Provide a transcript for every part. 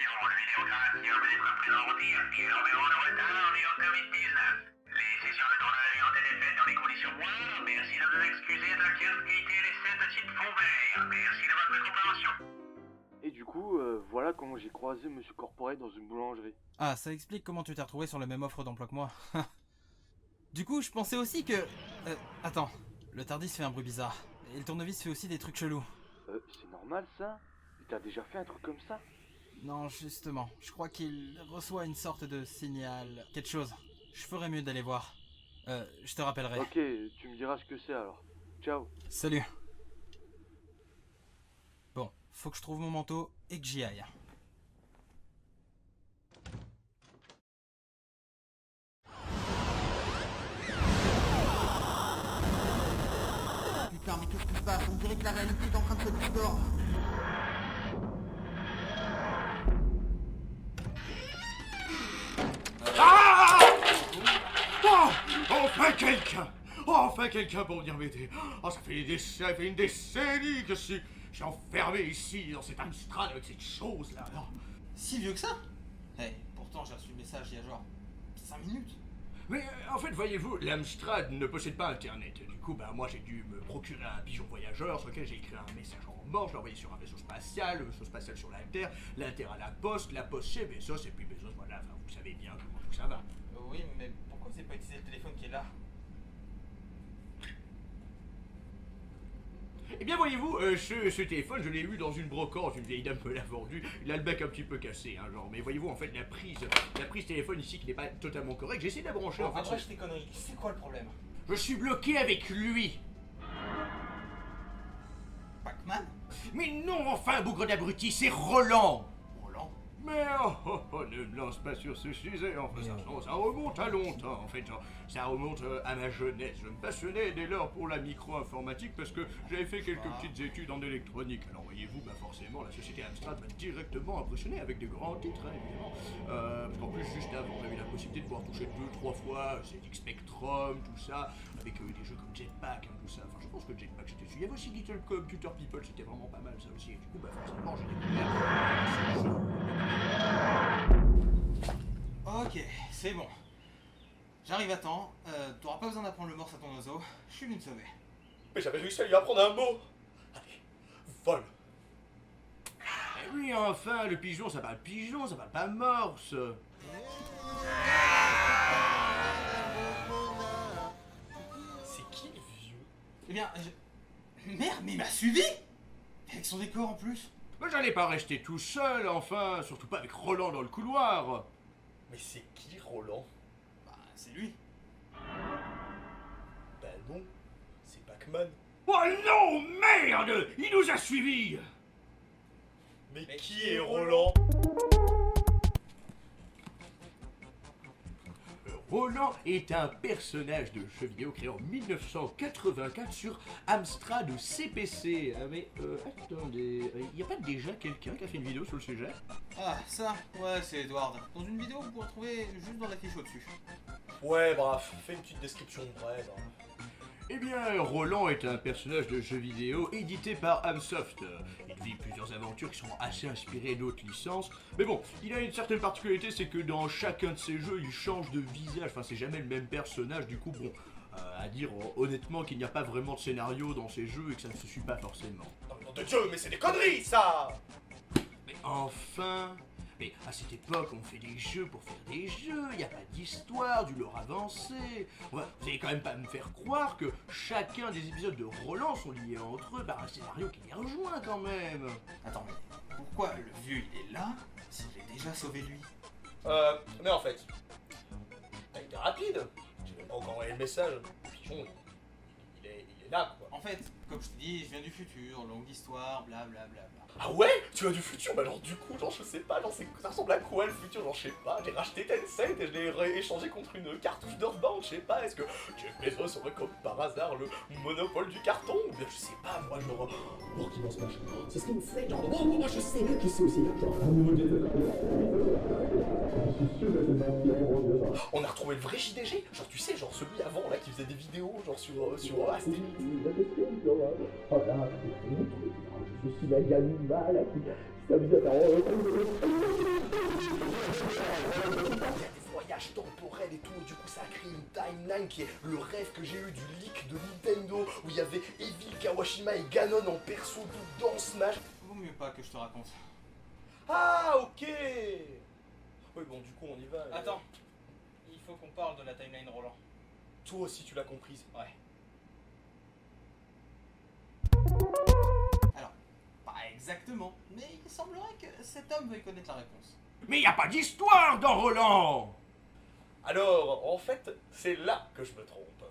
jour, le vidéographe va être pris en routine et environ de retard dû au Covid-19. Les sessions de tournage ont été faites dans des conditions moindres. Merci de vous excuser de la qualité des scènes de type fond vert. Merci de votre compréhension. Et du coup, voilà comment j'ai croisé Monsieur Corporate dans une boulangerie. Ah, ça explique comment tu t'es retrouvé sur la même offre d'emploi que moi. Du coup, je pensais aussi que... attends, le Tardis fait un bruit bizarre. Et le tournevis fait aussi des trucs chelous. C'est normal ça? T'as déjà fait un truc comme ça? Non, justement, je crois qu'il reçoit une sorte de signal, quelque chose. Je ferais mieux d'aller voir. Je te rappellerai. Ok, tu me diras ce que c'est alors. Ciao. Salut. Bon, faut que je trouve mon manteau et que j'y aille. Putain, mais qu'est-ce qui se passe? On dirait que la réalité est en train de se distordre. Ah! Oh! Enfin quelqu'un! Enfin quelqu'un pour venir m'aider! Oh, ça fait une décennie que je suis enfermé ici, dans cet Amstrad, avec cette chose-là. Si vieux que ça? Pourtant j'ai reçu le message il y a genre 5 minutes. Mais en fait, voyez-vous, l'Amstrad ne possède pas Internet. Du coup, moi j'ai dû me procurer un pigeon voyageur sur lequel j'ai écrit un message en morse, je l'ai envoyé sur un vaisseau spatial sur la Terre à la poste chez Bezos, et puis Bezos, voilà, enfin, vous savez bien comment tout ça va. Oui, mais pourquoi vous n'avez pas utilisé le téléphone qui est là? Eh bien, voyez-vous, ce téléphone, je l'ai eu dans une brocante, une vieille dame me l'a vendu. Il a le bec un petit peu cassé, hein, genre. Mais voyez-vous, en fait, la prise téléphone ici qui n'est pas totalement correcte, j'ai essayé de la brancher, en fait. Après, tes conneries, c'est quoi le problème? Je suis bloqué avec lui. Pac-Man? Mais non, enfin, bougre d'abruti, c'est Roland. Roland? Mais ne me lance pas sur ce sujet, enfin, ça remonte à longtemps, en fait, genre, ça remonte à ma jeunesse. Je me passionnais dès lors pour la micro-informatique parce que j'avais fait quelques petites études en électronique. Alors voyez-vous, forcément, la société Amstrad m'a directement impressionné avec des grands titres, hein, évidemment. Parce qu'en plus, juste avant, on avait la possibilité de pouvoir toucher 2-3 fois ZX Spectrum, tout ça, avec des jeux comme Jetpack, hein, tout ça. Enfin, je pense que Jetpack, c'était dessus. Il y avait aussi Little Computer People, c'était vraiment pas mal, ça aussi. Et du coup, forcément, j'ai découvert ce jeu. Ok, c'est bon. J'arrive à temps, t'auras pas besoin d'apprendre le morse à ton oiseau, je suis venu te sauver. Mais j'avais réussi à lui apprendre un mot. Allez, vole. Eh oui, enfin, le pigeon, ça parle pigeon, ça parle pas morse. C'est qui le vieux? Eh bien, Merde, mais il m'a suivi! Avec son décor en plus. Mais j'allais pas rester tout seul, enfin, surtout pas avec Roland dans le couloir. Mais c'est qui Roland? Bah, c'est lui. Ben non, c'est Pac-Man. Oh non, merde! Il nous a suivis! Mais qui est Roland? Roland est un personnage de jeu vidéo créé en 1984 sur Amstrad CPC. Mais attendez, y a pas déjà quelqu'un qui a fait une vidéo sur le sujet? Ah, ça, ouais, c'est Edward. Dans une vidéo, vous pourrez trouver juste dans la fiche au-dessus. Ouais, bref, fais une petite description brève. Hein. Eh bien, Roland est un personnage de jeu vidéo édité par Amsoft. Il vit plusieurs aventures qui sont assez inspirées d'autres licences. Mais bon, il a une certaine particularité, c'est que dans chacun de ses jeux, il change de visage. Enfin, c'est jamais le même personnage. Du coup, bon, à dire honnêtement qu'il n'y a pas vraiment de scénario dans ces jeux et que ça ne se suit pas forcément. Non, mais nom de Dieu, mais c'est des conneries, ça! Mais enfin... Mais à cette époque, on fait des jeux pour faire des jeux, il n'y a pas d'histoire, du lore avancé. Vous allez quand même pas me faire croire que chacun des épisodes de Roland sont liés entre eux par un scénario qui les rejoint quand même. Attends, mais pourquoi le vieux il est là si je l'ai déjà sauvé lui? Mais en fait, t'as été rapide. J'ai même pas encore envoyé le message. Le pigeon, il est là, quoi. En fait, comme je te dis, je viens du futur, longue histoire, blablabla. Ah ouais? Tu vas du futur? Bah alors du coup, genre je sais pas, genre ça ressemble à quoi le futur? Genre je sais pas, j'ai racheté Tencent et je l'ai échangé contre une cartouche d'Earthbound, je sais pas, est-ce que Jeff Bezos aurait comme par hasard le monopole du carton? Ou bien je sais pas, moi genre... Oh, qui pense machin? C'est ce qu'il me fait, genre... Oh, moi je sais, qui c'est aussi, genre... On a retrouvé le vrai JDG, genre tu sais, genre celui avant là qui faisait des vidéos, genre sur Astérix. Je suis la gamine là qui s'amuse à faire... du coup ça a créé une timeline qui est le rêve que j'ai eu du leak de Nintendo, où il y avait Evil, Kawashima et Ganon en perso dans Smash. Vaut mieux pas que je te raconte. Ah, ok. Oui, bon, du coup, on y va. Attends, il faut qu'on parle de la timeline Roland. Toi aussi, tu l'as comprise. Ouais. Alors, pas exactement, mais il semblerait que cet homme veuille connaître la réponse. Mais y a pas d'histoire dans Roland! Alors, en fait, c'est là que je me trompe.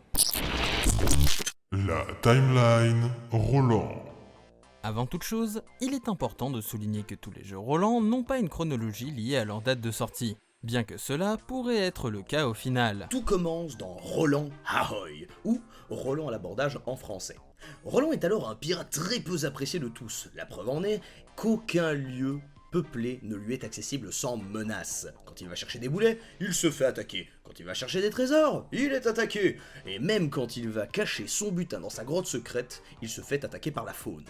La timeline Roland. Avant toute chose, il est important de souligner que tous les jeux Roland n'ont pas une chronologie liée à leur date de sortie, bien que cela pourrait être le cas au final. Tout commence dans Roland Ahoy, ou Roland à l'abordage en français. Roland est alors un pirate très peu apprécié de tous. La preuve en est qu'aucun lieu peuplé ne lui est accessible sans menace. Quand il va chercher des boulets, il se fait attaquer. Quand il va chercher des trésors, il est attaqué. Et même quand il va cacher son butin dans sa grotte secrète, il se fait attaquer par la faune.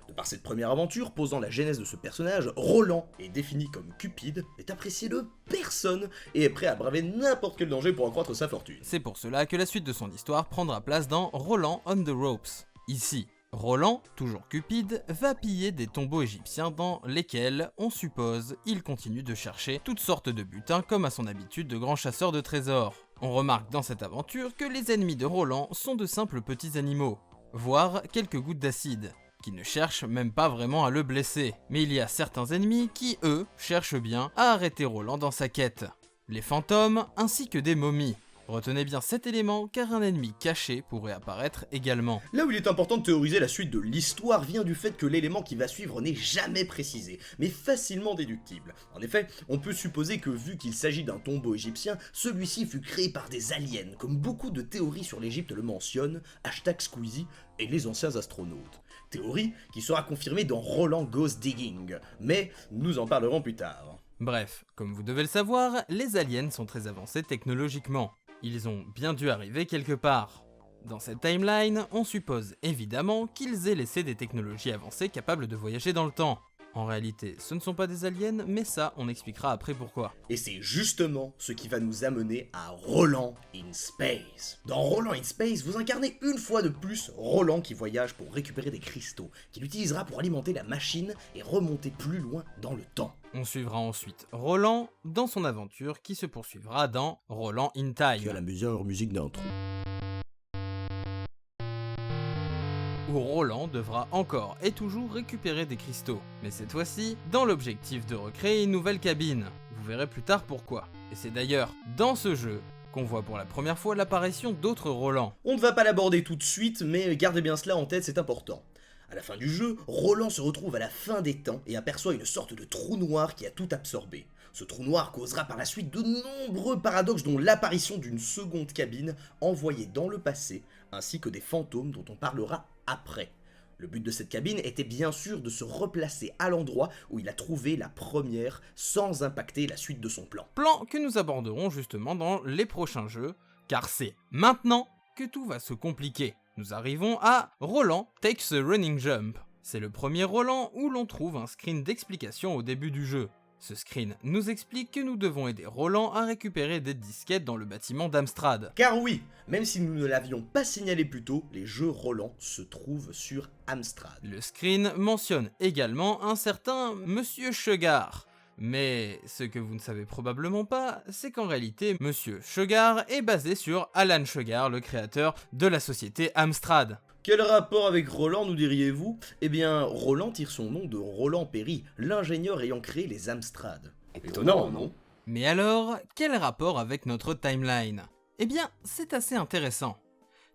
De par cette première aventure posant la genèse de ce personnage, Roland est défini comme cupide, est apprécié de personne et est prêt à braver n'importe quel danger pour accroître sa fortune. C'est pour cela que la suite de son histoire prendra place dans Roland on the Ropes. Ici, Roland, toujours cupide, va piller des tombeaux égyptiens dans lesquels, on suppose, il continue de chercher toutes sortes de butins comme à son habitude de grand chasseur de trésors. On remarque dans cette aventure que les ennemis de Roland sont de simples petits animaux, voire quelques gouttes d'acide, qui ne cherchent même pas vraiment à le blesser. Mais il y a certains ennemis qui, eux, cherchent bien à arrêter Roland dans sa quête. Les fantômes ainsi que des momies. Retenez bien cet élément car un ennemi caché pourrait apparaître également. Là où il est important de théoriser la suite de l'histoire vient du fait que l'élément qui va suivre n'est jamais précisé, mais facilement déductible. En effet, on peut supposer que vu qu'il s'agit d'un tombeau égyptien, celui-ci fut créé par des aliens, comme beaucoup de théories sur l'Égypte le mentionnent, #Squeezie et les anciens astronautes. Théorie qui sera confirmée dans Roland Goes Digging, mais nous en parlerons plus tard. Bref, comme vous devez le savoir, les aliens sont très avancés technologiquement. Ils ont bien dû arriver quelque part. Dans cette timeline, on suppose évidemment qu'ils aient laissé des technologies avancées capables de voyager dans le temps. En réalité, ce ne sont pas des aliens, mais ça, on expliquera après pourquoi. Et c'est justement ce qui va nous amener à Roland in Space. Dans Roland in Space, vous incarnez une fois de plus Roland qui voyage pour récupérer des cristaux, qu'il utilisera pour alimenter la machine et remonter plus loin dans le temps. On suivra ensuite Roland dans son aventure qui se poursuivra dans Roland in Time. Tu as la meilleure musique d'intro. Où Roland devra encore et toujours récupérer des cristaux, mais cette fois-ci dans l'objectif de recréer une nouvelle cabine. Vous verrez plus tard pourquoi. Et c'est d'ailleurs dans ce jeu qu'on voit pour la première fois l'apparition d'autres Roland. On ne va pas l'aborder tout de suite, mais gardez bien cela en tête, c'est important. À la fin du jeu, Roland se retrouve à la fin des temps et aperçoit une sorte de trou noir qui a tout absorbé. Ce trou noir causera par la suite de nombreux paradoxes dont l'apparition d'une seconde cabine envoyée dans le passé, ainsi que des fantômes dont on parlera après. Le but de cette cabine était bien sûr de se replacer à l'endroit où il a trouvé la première sans impacter la suite de son plan. Plan que nous aborderons justement dans les prochains jeux, car c'est maintenant que tout va se compliquer. Nous arrivons à Roland Takes a Running Jump. C'est le premier Roland où l'on trouve un screen d'explication au début du jeu. Ce screen nous explique que nous devons aider Roland à récupérer des disquettes dans le bâtiment d'Amstrad. Car oui, même si nous ne l'avions pas signalé plus tôt, les jeux Roland se trouvent sur Amstrad. Le screen mentionne également un certain Monsieur Sugar. Mais ce que vous ne savez probablement pas, c'est qu'en réalité, Monsieur Sugar est basé sur Alan Sugar, le créateur de la société Amstrad. Quel rapport avec Roland, nous diriez-vous? Eh bien, Roland tire son nom de Roland Perry, l'ingénieur ayant créé les Amstrad. Étonnant, non? Mais alors, quel rapport avec notre timeline? Eh bien, c'est assez intéressant.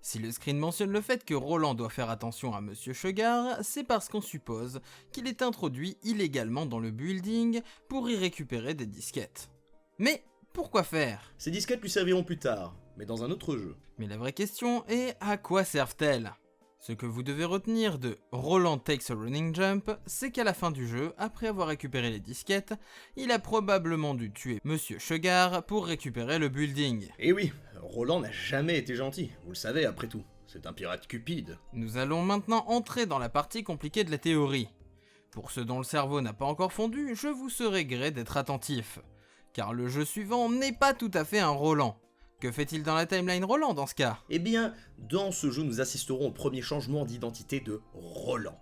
Si le screen mentionne le fait que Roland doit faire attention à Monsieur Sugar, c'est parce qu'on suppose qu'il est introduit illégalement dans le building pour y récupérer des disquettes. Mais pourquoi faire? Ces disquettes lui serviront plus tard, mais dans un autre jeu. Mais la vraie question est, à quoi servent-elles? Ce que vous devez retenir de Roland Takes a Running Jump, c'est qu'à la fin du jeu, après avoir récupéré les disquettes, il a probablement dû tuer Monsieur Sugar pour récupérer le building. Et oui, Roland n'a jamais été gentil, vous le savez après tout, c'est un pirate cupide. Nous allons maintenant entrer dans la partie compliquée de la théorie. Pour ceux dont le cerveau n'a pas encore fondu, je vous serai gré d'être attentif, car le jeu suivant n'est pas tout à fait un Roland. Que fait-il dans la timeline Roland dans ce cas? Eh bien, dans ce jeu, nous assisterons au premier changement d'identité de Roland,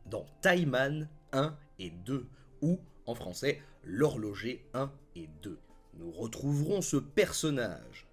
dans Timeman 1 et 2, ou, en français, l'horloger 1 et 2. Nous retrouverons ce personnage.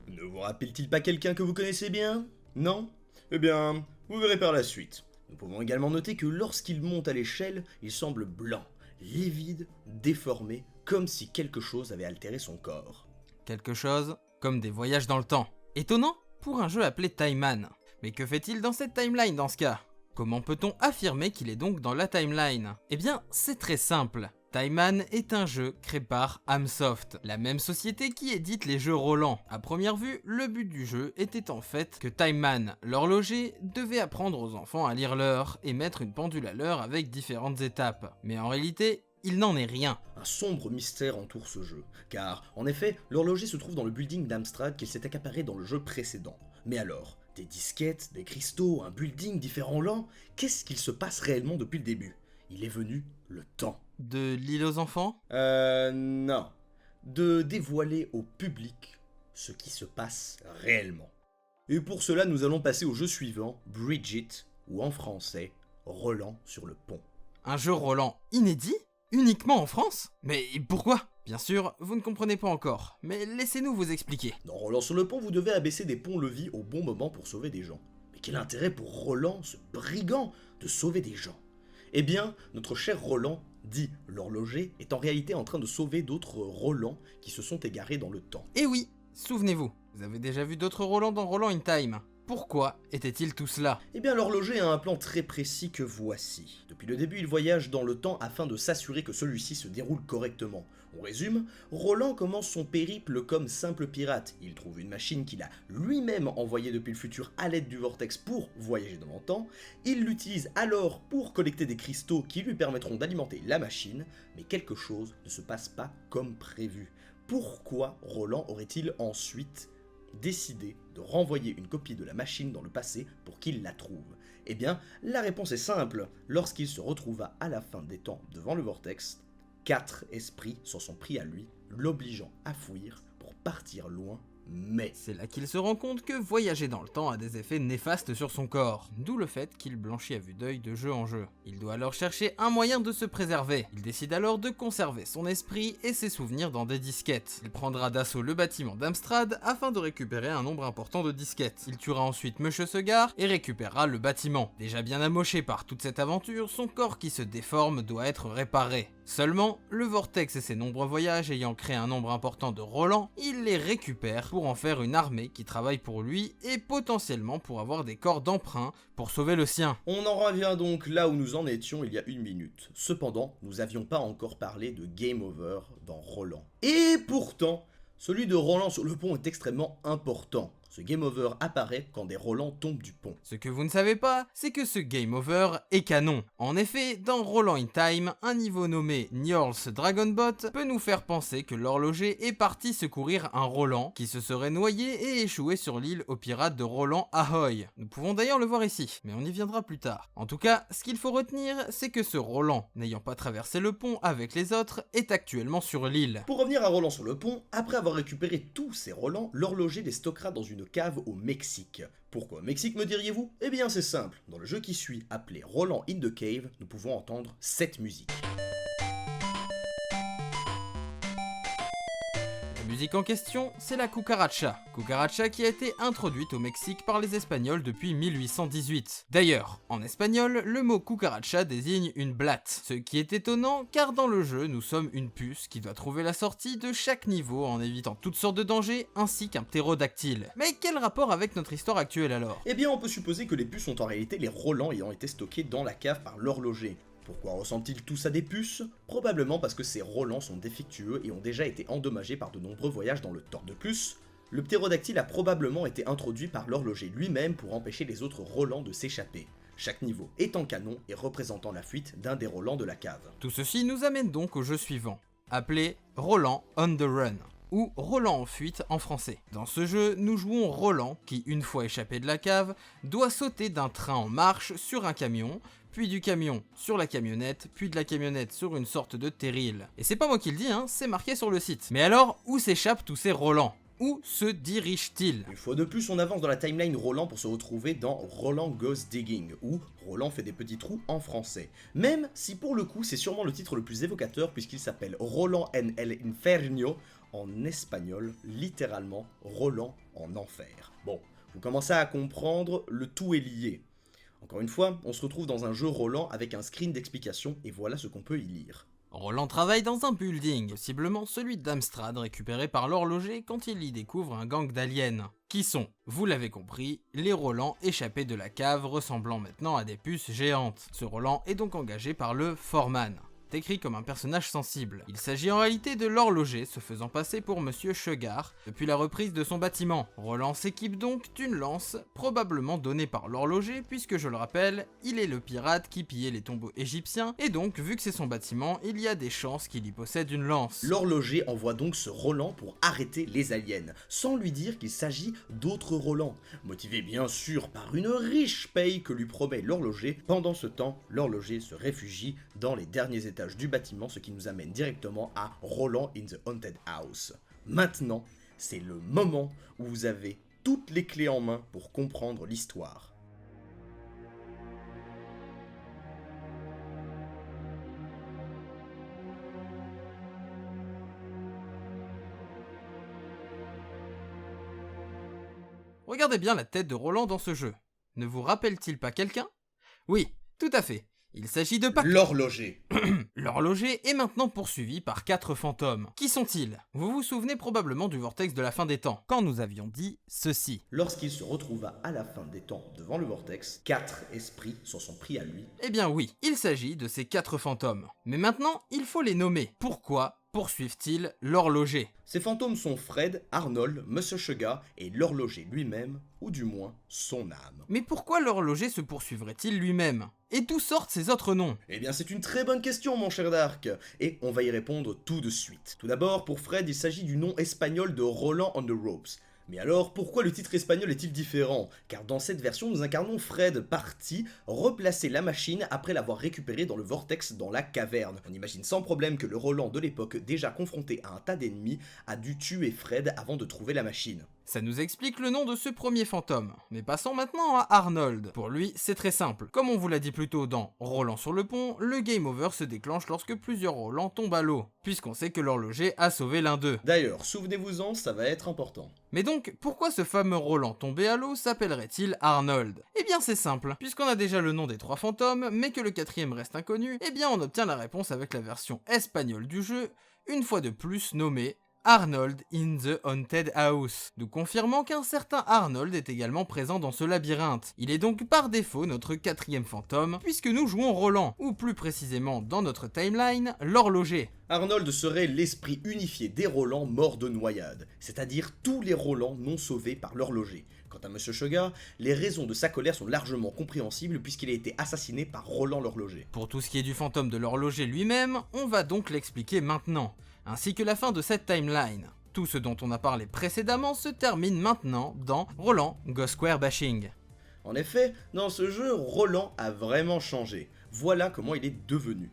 Ne vous rappelle-t-il pas quelqu'un que vous connaissez bien? Non? Eh bien, vous verrez par la suite. Nous pouvons également noter que lorsqu'il monte à l'échelle, il semble blanc, livide, déformé, comme si quelque chose avait altéré son corps. Quelque chose comme des voyages dans le temps. Étonnant pour un jeu appelé Timeman. Mais que fait-il dans cette timeline dans ce cas? Comment peut-on affirmer qu'il est donc dans la timeline? Eh bien, c'est très simple. Timeman est un jeu créé par Amsoft, la même société qui édite les jeux Roland. À première vue, le but du jeu était en fait que Timeman, l'horloger, devait apprendre aux enfants à lire l'heure et mettre une pendule à l'heure avec différentes étapes. Mais en réalité, il n'en est rien. Un sombre mystère entoure ce jeu, car en effet, l'horloger se trouve dans le building d'Amstrad qu'il s'est accaparé dans le jeu précédent. Mais alors, des disquettes, des cristaux, un building différents lents, qu'est-ce qu'il se passe réellement depuis le début? Il est venu le temps. De l'île aux enfants? Non. De dévoiler au public ce qui se passe réellement. Et pour cela, nous allons passer au jeu suivant, Bridget, ou en français, Roland sur le pont. Un jeu Roland inédit? Uniquement en France? Mais pourquoi? Bien sûr, vous ne comprenez pas encore, mais laissez-nous vous expliquer. Dans Roland sur le pont, vous devez abaisser des ponts-levis au bon moment pour sauver des gens. Mais quel intérêt pour Roland, ce brigand, de sauver des gens? Eh bien, notre cher Roland, dit l'horloger, est en réalité en train de sauver d'autres Roland qui se sont égarés dans le temps. Et oui, souvenez-vous, vous avez déjà vu d'autres Roland dans Roland in Time. Pourquoi était-il tout cela? Eh bien, l'horloger a un plan très précis que voici. Depuis le début, il voyage dans le temps afin de s'assurer que celui-ci se déroule correctement. On résume, Roland commence son périple comme simple pirate. Il trouve une machine qu'il a lui-même envoyée depuis le futur à l'aide du vortex pour voyager dans le temps. Il l'utilise alors pour collecter des cristaux qui lui permettront d'alimenter la machine, mais quelque chose ne se passe pas comme prévu. Pourquoi Roland aurait-il ensuite décidé de renvoyer une copie de la machine dans le passé pour qu'il la trouve? Eh bien, la réponse est simple. Lorsqu'il se retrouva à la fin des temps devant le vortex, 4 esprits s'en sont pris à lui, l'obligeant à fuir pour partir loin, mais... C'est là qu'il se rend compte que voyager dans le temps a des effets néfastes sur son corps, d'où le fait qu'il blanchit à vue d'œil de jeu en jeu. Il doit alors chercher un moyen de se préserver. Il décide alors de conserver son esprit et ses souvenirs dans des disquettes. Il prendra d'assaut le bâtiment d'Amstrad afin de récupérer un nombre important de disquettes. Il tuera ensuite Monsieur Segar et récupérera le bâtiment. Déjà bien amoché par toute cette aventure, son corps qui se déforme doit être réparé. Seulement, le vortex et ses nombreux voyages ayant créé un nombre important de Roland, il les récupère pour en faire une armée qui travaille pour lui et potentiellement pour avoir des corps d'emprunt pour sauver le sien. On en revient donc là où nous en étions il y a 1 minute. Cependant, nous n'avions pas encore parlé de Game Over dans Roland. Et pourtant, celui de Roland sur le pont est extrêmement important. Ce Game Over apparaît quand des Roland tombent du pont. Ce que vous ne savez pas, c'est que ce Game Over est canon. En effet, dans Roland in Time, un niveau nommé Njord's Dragonbot peut nous faire penser que l'horloger est parti secourir un Roland qui se serait noyé et échoué sur l'île aux pirates de Roland Ahoy. Nous pouvons d'ailleurs le voir ici, mais on y viendra plus tard. En tout cas, ce qu'il faut retenir, c'est que ce Roland, n'ayant pas traversé le pont avec les autres, est actuellement sur l'île. Pour revenir à Roland sur le pont, après avoir récupéré tous ces Roland, l'horloger les stockera dans une cave au Mexique. Pourquoi Mexique, me diriez-vous? Eh bien c'est simple, dans le jeu qui suit, appelé Roland in the Cave, nous pouvons entendre cette musique. La musique en question, c'est la cucaracha. Cucaracha qui a été introduite au Mexique par les Espagnols depuis 1818. D'ailleurs, en espagnol, le mot cucaracha désigne une blatte. Ce qui est étonnant, car dans le jeu, nous sommes une puce qui doit trouver la sortie de chaque niveau en évitant toutes sortes de dangers, ainsi qu'un ptérodactyle. Mais quel rapport avec notre histoire actuelle alors? Eh bien on peut supposer que les puces sont en réalité les Roland ayant été stockés dans la cave par l'horloger. Pourquoi ressemblent-ils tous à des puces? Probablement parce que ces Roland sont défectueux et ont déjà été endommagés par de nombreux voyages dans le temps. De plus, le ptérodactyle a probablement été introduit par l'horloger lui-même pour empêcher les autres Roland de s'échapper. Chaque niveau étant canon et représentant la fuite d'un des Roland de la cave. Tout ceci nous amène donc au jeu suivant, appelé Roland on the Run, ou Roland en fuite en français. Dans ce jeu, nous jouons Roland qui, une fois échappé de la cave, doit sauter d'un train en marche sur un camion, puis du camion sur la camionnette, puis de la camionnette sur une sorte de terril. Et c'est pas moi qui le dis, hein, c'est marqué sur le site. Mais alors, où s'échappent tous ces Roland? Où se dirige-t-il? Une fois de plus, on avance dans la timeline Roland pour se retrouver dans Roland Goes Digging, où Roland fait des petits trous en français. Même si pour le coup, c'est sûrement le titre le plus évocateur puisqu'il s'appelle Roland en el Infierno, en espagnol, littéralement Roland en enfer. Bon, vous commencez à comprendre, le tout est lié. Encore une fois, on se retrouve dans un jeu Roland avec un screen d'explication et voilà ce qu'on peut y lire. Roland travaille dans un building, possiblement celui d'Amstrad récupéré par l'horloger quand il y découvre un gang d'aliens, qui sont, vous l'avez compris, les Roland échappés de la cave ressemblant maintenant à des puces géantes. Ce Roland est donc engagé par le Foreman, décrit comme un personnage sensible. Il s'agit en réalité de l'horloger se faisant passer pour Monsieur Sugar depuis la reprise de son bâtiment. Roland s'équipe donc d'une lance, probablement donnée par l'horloger puisque je le rappelle, il est le pirate qui pillait les tombeaux égyptiens et donc vu que c'est son bâtiment, il y a des chances qu'il y possède une lance. L'horloger envoie donc ce Roland pour arrêter les aliens, sans lui dire qu'il s'agit d'autres Roland, motivé bien sûr par une riche paye que lui promet l'horloger. Pendant ce temps, l'horloger se réfugie dans les derniers étages du bâtiment, ce qui nous amène directement à Roland in the Haunted House. Maintenant, c'est le moment où vous avez toutes les clés en main pour comprendre l'histoire. Regardez bien la tête de Roland dans ce jeu. Ne vous rappelle-t-il pas quelqu'un? Oui, tout à fait. Il s'agit de l'horloger. L'horloger est maintenant poursuivi par 4 fantômes. Qui sont-ils? Vous vous souvenez probablement du vortex de la fin des temps, quand nous avions dit ceci. Lorsqu'il se retrouva à la fin des temps devant le vortex, 4 esprits s'en sont pris à lui. Eh bien oui, il s'agit de ces 4 fantômes. Mais maintenant, il faut les nommer. Pourquoi poursuivent-ils l'horloger? Ces fantômes sont Fred, Arnold, Monsieur Sugar et l'horloger lui-même, ou du moins son âme. Mais pourquoi l'horloger se poursuivrait-il lui-même? Et d'où sortent ces autres noms? Eh bien c'est une très bonne question mon cher Dark, et on va y répondre tout de suite. Tout d'abord, pour Fred, il s'agit du nom espagnol de Roland on the Ropes. Mais alors, pourquoi le titre espagnol est-il différent? Car dans cette version, nous incarnons Fred parti replacer la machine après l'avoir récupérée dans le vortex dans la caverne. On imagine sans problème que le Roland de l'époque, déjà confronté à un tas d'ennemis, a dû tuer Fred avant de trouver la machine. Ça nous explique le nom de ce premier fantôme. Mais passons maintenant à Arnold. Pour lui, c'est très simple. Comme on vous l'a dit plus tôt dans Roland sur le pont, le game over se déclenche lorsque plusieurs Roland tombent à l'eau, puisqu'on sait que l'horloger a sauvé l'un d'eux. D'ailleurs, souvenez-vous-en, ça va être important. Mais donc, pourquoi ce fameux Roland tombé à l'eau s'appellerait-il Arnold? Eh bien c'est simple, puisqu'on a déjà le nom des 3 fantômes, mais que le 4e reste inconnu, eh bien on obtient la réponse avec la version espagnole du jeu, une fois de plus nommée Arnold in the Haunted House, nous confirmant qu'un certain Arnold est également présent dans ce labyrinthe. Il est donc par défaut notre 4e fantôme, puisque nous jouons Roland, ou plus précisément dans notre timeline, l'horloger. Arnold serait l'esprit unifié des Roland morts de noyade, c'est-à-dire tous les Roland non sauvés par l'horloger. Quant à Monsieur Sugar, les raisons de sa colère sont largement compréhensibles puisqu'il a été assassiné par Roland l'horloger. Pour tout ce qui est du fantôme de l'horloger lui-même, on va donc l'expliquer maintenant, ainsi que la fin de cette timeline. Tout ce dont on a parlé précédemment se termine maintenant dans Roland Go Square Bashing. En effet, dans ce jeu, Roland a vraiment changé. Voilà comment il est devenu.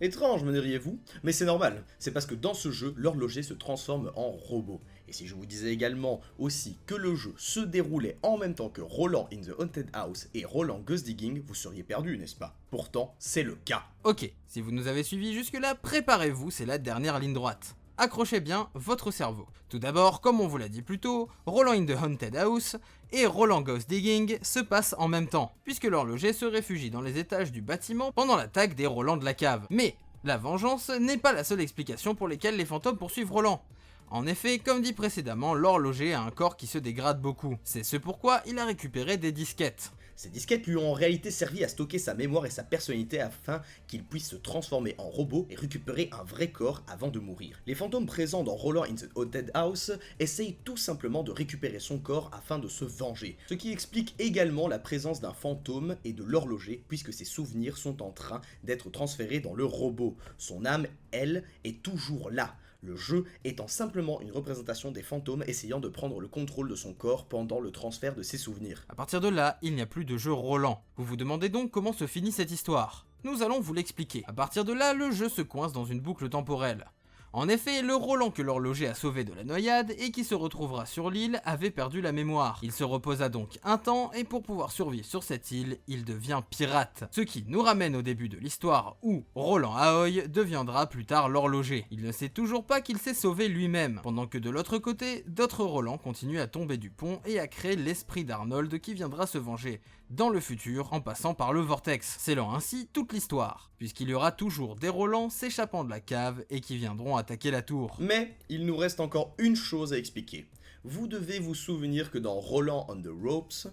Étrange, me diriez-vous? Mais c'est normal, c'est parce que dans ce jeu, l'horloger se transforme en robot. Et si je vous disais également aussi que le jeu se déroulait en même temps que Roland in the Haunted House et Roland Goes Digging, vous seriez perdu, n'est-ce pas? Pourtant, c'est le cas. Ok, si vous nous avez suivis jusque-là, préparez-vous, c'est la dernière ligne droite. Accrochez bien votre cerveau. Tout d'abord, comme on vous l'a dit plus tôt, Roland in the Haunted House et Roland Goes Digging se passent en même temps, puisque l'horloger se réfugie dans les étages du bâtiment pendant l'attaque des Roland de la cave. Mais la vengeance n'est pas la seule explication pour laquelle les fantômes poursuivent Roland. En effet, comme dit précédemment, l'horloger a un corps qui se dégrade beaucoup. C'est ce pourquoi il a récupéré des disquettes. Ces disquettes lui ont en réalité servi à stocker sa mémoire et sa personnalité afin qu'il puisse se transformer en robot et récupérer un vrai corps avant de mourir. Les fantômes présents dans Roland in the Haunted House essayent tout simplement de récupérer son corps afin de se venger. Ce qui explique également la présence d'un fantôme et de l'horloger puisque ses souvenirs sont en train d'être transférés dans le robot. Son âme, elle, est toujours là. Le jeu étant simplement une représentation des fantômes essayant de prendre le contrôle de son corps pendant le transfert de ses souvenirs. À partir de là, il n'y a plus de jeu Roland. Vous vous demandez donc comment se finit cette histoire. Nous allons vous l'expliquer. À partir de là, le jeu se coince dans une boucle temporelle. En effet, le Roland que l'horloger a sauvé de la noyade et qui se retrouvera sur l'île avait perdu la mémoire. Il se reposa donc un temps et pour pouvoir survivre sur cette île, il devient pirate. Ce qui nous ramène au début de l'histoire où Roland Ahoy deviendra plus tard l'horloger. Il ne sait toujours pas qu'il s'est sauvé lui-même, pendant que de l'autre côté, d'autres Roland continuent à tomber du pont et à créer l'esprit d'Arnold qui viendra se venger dans le futur en passant par le vortex, scellant ainsi toute l'histoire, puisqu'il y aura toujours des Roland s'échappant de la cave et qui viendront attaquer la tour. Mais il nous reste encore une chose à expliquer. Vous devez vous souvenir que dans Roland on the Ropes,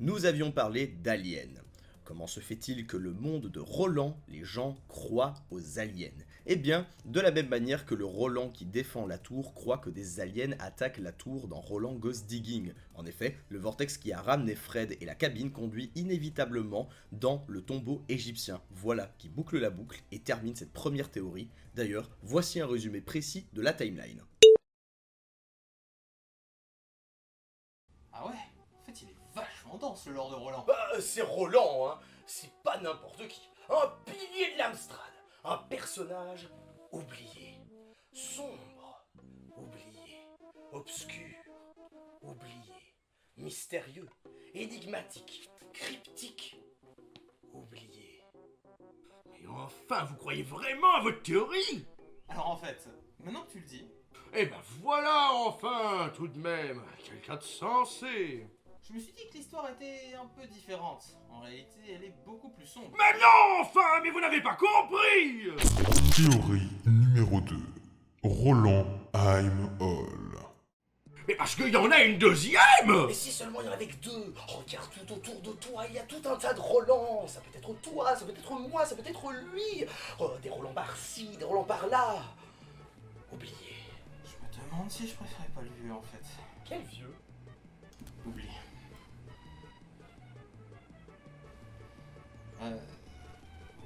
nous avions parlé d'aliens. Comment se fait-il que le monde de Roland, les gens croient aux aliens? Eh bien, de la même manière que le Roland qui défend la tour croit que des aliens attaquent la tour dans Roland Goes Digging. En effet, le vortex qui a ramené Fred et la cabine conduit inévitablement dans le tombeau égyptien. Voilà qui boucle la boucle et termine cette première théorie. D'ailleurs, voici un résumé précis de la timeline. Ah ouais, en fait il est vachement dense le lore de Roland. Bah, c'est Roland, hein. C'est pas n'importe qui. Un pilier de l'Amstrad. Un personnage oublié. Sombre. Oublié. Obscur. Oublié. Mystérieux. Énigmatique. Cryptique. Oublié. Et enfin, vous croyez vraiment à votre théorie? Alors en fait, maintenant que tu le dis... Eh ben voilà, enfin, tout de même, quelqu'un de sensé. Je me suis dit que l'histoire était un peu différente. En réalité, elle est beaucoup plus sombre. Mais non, enfin, mais vous n'avez pas compris. Théorie numéro 2. Roland Heim Hall. Mais parce qu'il y en a une deuxième. Mais si seulement il y en avait que deux. Regarde tout autour de toi, il y a tout un tas de Roland. Ça peut être toi, ça peut être moi, ça peut être lui. Oh, des Roland par-ci, des Roland par-là. Oublié. Je me demande si je préférais pas le vieux en fait. Quel vieux? Oublie.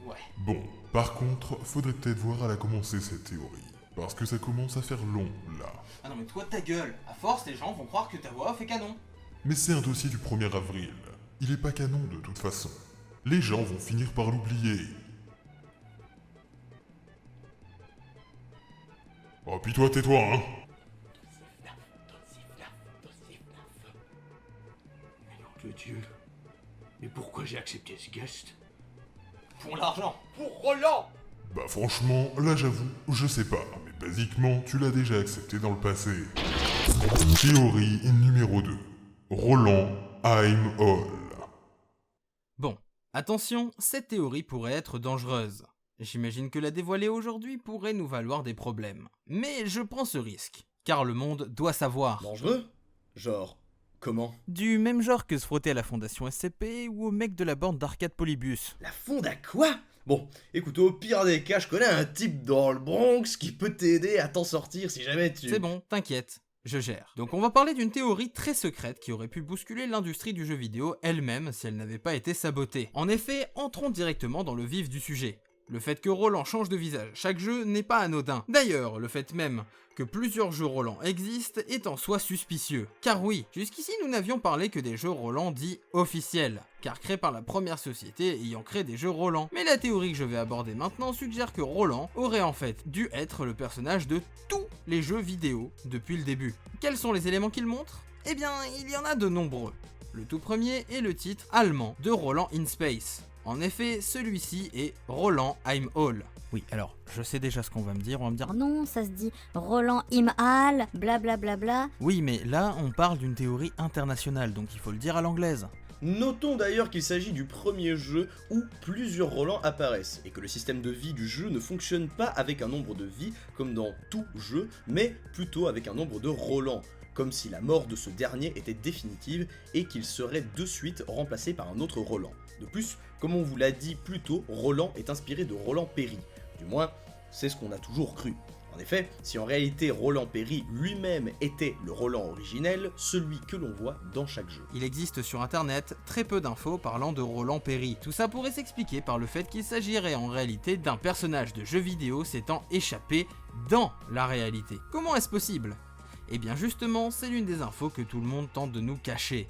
Ouais. Bon, par contre, faudrait peut-être voir à la commencer cette théorie. Parce que ça commence à faire long, là. Ah non mais toi ta gueule. À force, les gens vont croire que ta voix off est canon. Mais c'est un dossier du 1er avril. Il est pas canon de toute façon. Les gens vont finir par l'oublier. Oh, puis toi, tais-toi, hein. Mais nom de Dieu. Mais pourquoi j'ai accepté ce guest? Pour l'argent. Pour Roland. Bah franchement, là j'avoue, je sais pas, mais basiquement, tu l'as déjà accepté dans le passé. Théorie numéro 2. Roland Heim Hall. Bon, attention, cette théorie pourrait être dangereuse. J'imagine que la dévoiler aujourd'hui pourrait nous valoir des problèmes. Mais je prends ce risque, car le monde doit savoir. Dangereux? Genre, comment? Du même genre que se frotter à la fondation SCP ou au mec de la bande d'arcade Polybus. La fonde à quoi? Bon, écoute, au pire des cas, je connais un type dans le Bronx qui peut t'aider à t'en sortir si jamais tu... C'est bon, t'inquiète, je gère. Donc on va parler d'une théorie très secrète qui aurait pu bousculer l'industrie du jeu vidéo elle-même si elle n'avait pas été sabotée. En effet, entrons directement dans le vif du sujet. Le fait que Roland change de visage chaque jeu n'est pas anodin. D'ailleurs, le fait même que plusieurs jeux Roland existent est en soi suspicieux. Car oui, jusqu'ici nous n'avions parlé que des jeux Roland dits officiels, car créés par la première société ayant créé des jeux Roland. Mais la théorie que je vais aborder maintenant suggère que Roland aurait en fait dû être le personnage de tous les jeux vidéo depuis le début. Quels sont les éléments qu'il montre? Eh bien, il y en a de nombreux. Le tout premier est le titre allemand de Roland in Space. En effet, celui-ci est Roland Heim Hall. Oui, alors, je sais déjà ce qu'on va me dire, on va me dire... Non, ça se dit Roland Imhal, blablabla. Oui, mais là, on parle d'une théorie internationale, donc il faut le dire à l'anglaise. Notons d'ailleurs qu'il s'agit du premier jeu où plusieurs Roland apparaissent, et que le système de vie du jeu ne fonctionne pas avec un nombre de vies comme dans tout jeu, mais plutôt avec un nombre de Roland, comme si la mort de ce dernier était définitive et qu'il serait de suite remplacé par un autre Roland. De plus, comme on vous l'a dit plus tôt, Roland est inspiré de Roland Perry. Du moins, c'est ce qu'on a toujours cru. En effet, si en réalité Roland Perry lui-même était le Roland originel, celui que l'on voit dans chaque jeu. Il existe sur internet très peu d'infos parlant de Roland Perry. Tout ça pourrait s'expliquer par le fait qu'il s'agirait en réalité d'un personnage de jeu vidéo s'étant échappé dans la réalité. Comment est-ce possible ? Eh bien justement, c'est l'une des infos que tout le monde tente de nous cacher.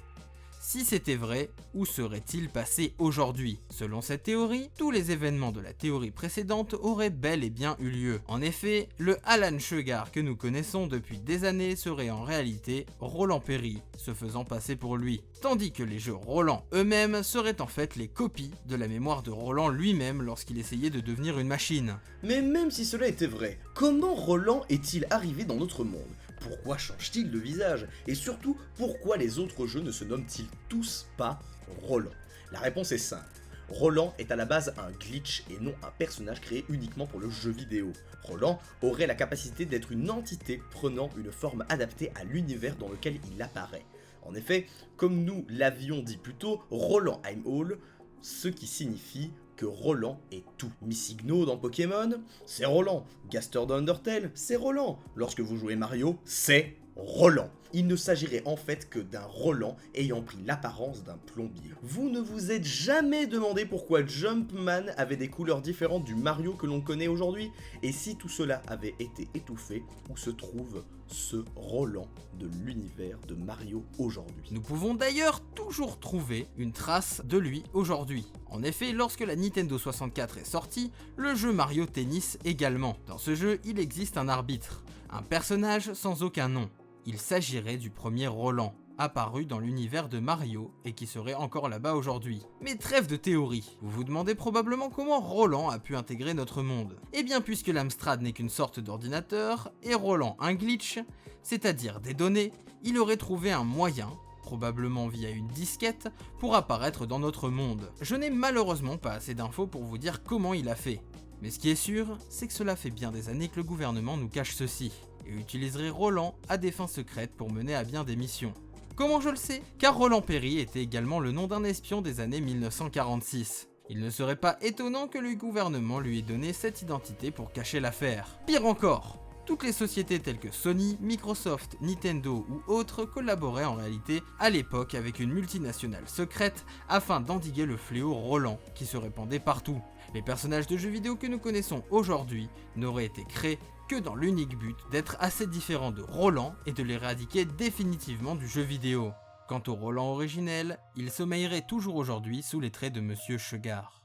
Si c'était vrai, où serait-il passé aujourd'hui? Selon cette théorie, tous les événements de la théorie précédente auraient bel et bien eu lieu. En effet, le Alan Sugar que nous connaissons depuis des années serait en réalité Roland Perry, se faisant passer pour lui. Tandis que les jeux Roland eux-mêmes seraient en fait les copies de la mémoire de Roland lui-même lorsqu'il essayait de devenir une machine. Mais même si cela était vrai, comment Roland est-il arrivé dans notre monde? Pourquoi change-t-il de visage? Et surtout, pourquoi les autres jeux ne se nomment-ils tous pas Roland? La réponse est simple. Roland est à la base un glitch et non un personnage créé uniquement pour le jeu vidéo. Roland aurait la capacité d'être une entité prenant une forme adaptée à l'univers dans lequel il apparaît. En effet, comme nous l'avions dit plus tôt, Roland I'm All, ce qui signifie que Roland est tout. Missigno dans Pokémon, c'est Roland. Gaster dans Undertale, c'est Roland. Lorsque vous jouez Mario, c'est Roland. Il ne s'agirait en fait que d'un Roland ayant pris l'apparence d'un plombier. Vous ne vous êtes jamais demandé pourquoi Jumpman avait des couleurs différentes du Mario que l'on connaît aujourd'hui? Et si tout cela avait été étouffé, où se trouve ce Roland de l'univers de Mario aujourd'hui? Nous pouvons d'ailleurs toujours trouver une trace de lui aujourd'hui. En effet, lorsque la Nintendo 64 est sortie, le jeu Mario Tennis également. Dans ce jeu, il existe un arbitre, un personnage sans aucun nom. Il s'agirait du premier Roland, apparu dans l'univers de Mario et qui serait encore là-bas aujourd'hui. Mais trêve de théorie, vous vous demandez probablement comment Roland a pu intégrer notre monde. Eh bien puisque l'Amstrad n'est qu'une sorte d'ordinateur, et Roland un glitch, c'est-à-dire des données, il aurait trouvé un moyen, probablement via une disquette, pour apparaître dans notre monde. Je n'ai malheureusement pas assez d'infos pour vous dire comment il a fait. Mais ce qui est sûr, c'est que cela fait bien des années que le gouvernement nous cache ceci, et utiliserait Roland à des fins secrètes pour mener à bien des missions. Comment je le sais? Car Roland Perry était également le nom d'un espion des années 1946. Il ne serait pas étonnant que le gouvernement lui ait donné cette identité pour cacher l'affaire. Pire encore, toutes les sociétés telles que Sony, Microsoft, Nintendo ou autres collaboraient en réalité à l'époque avec une multinationale secrète afin d'endiguer le fléau Roland qui se répandait partout. Les personnages de jeux vidéo que nous connaissons aujourd'hui n'auraient été créés que dans l'unique but d'être assez différents de Roland et de l'éradiquer définitivement du jeu vidéo. Quant au Roland originel, il sommeillerait toujours aujourd'hui sous les traits de Monsieur Sugar.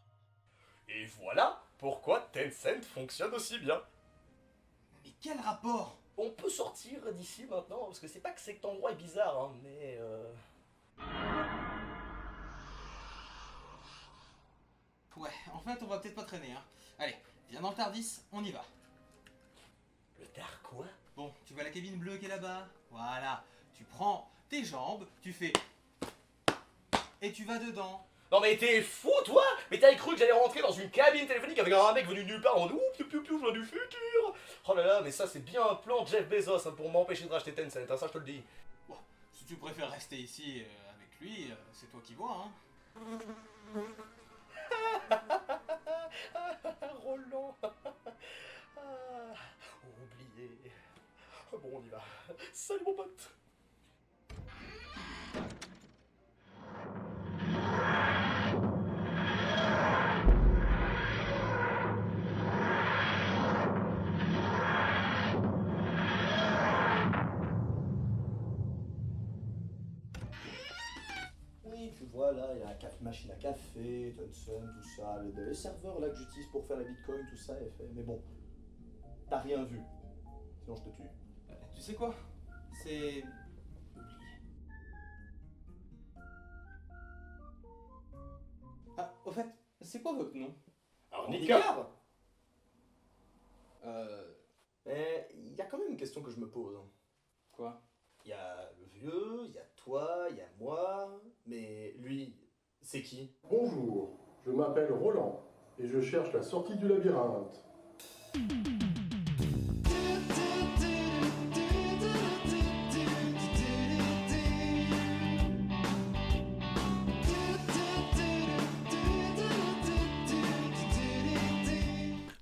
Et voilà pourquoi Tencent fonctionne aussi bien. Mais quel rapport? On peut sortir d'ici maintenant, parce que c'est pas que cet endroit est bizarre, hein, mais Ouais, en fait on va peut-être pas traîner, hein. Allez, viens dans le Tardis, on y va. Le tard quoi? Bon, tu vois la cabine bleue qui est là-bas? Voilà, tu prends tes jambes, tu fais... et tu vas dedans. Non mais t'es fou toi? Mais t'avais cru que j'allais rentrer dans une cabine téléphonique avec un mec venu de nulle part en mode ouh piou piou piou, je viens du futur. Oh là là, mais ça c'est bien un plan de Jeff Bezos hein, pour m'empêcher de racheter Tencent, hein, ça je te le dis. Bon, si tu préfères rester ici avec lui, c'est toi qui vois, hein. Roland. Oublié. Bon on y va. Salut mon pote. Oui, tu vois là, il y a la machine à café, Tencent, tout ça, les serveurs là que j'utilise pour faire la bitcoin, tout ça est fait. Mais bon, t'as rien vu. Sinon je te tue. Tu sais quoi? C'est... Ah, au fait, c'est quoi votre nom? Alors Nika. Mais il y a quand même une question que je me pose. Quoi? Il y a le vieux, il y a toi, il y a moi, mais lui, c'est qui? Bonjour, je m'appelle Roland et je cherche la sortie du labyrinthe.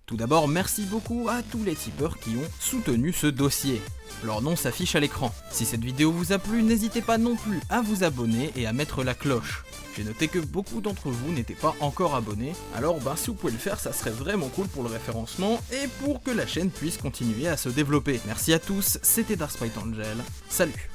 Tout d'abord, merci beaucoup à tous les tipeurs qui ont soutenu ce dossier. Leur nom s'affiche à l'écran. Si cette vidéo vous a plu, n'hésitez pas non plus à vous abonner et à mettre la cloche. J'ai noté que beaucoup d'entre vous n'étaient pas encore abonnés, alors si vous pouvez le faire, ça serait vraiment cool pour le référencement et pour que la chaîne puisse continuer à se développer. Merci à tous, c'était Dark Sprite Angel, salut!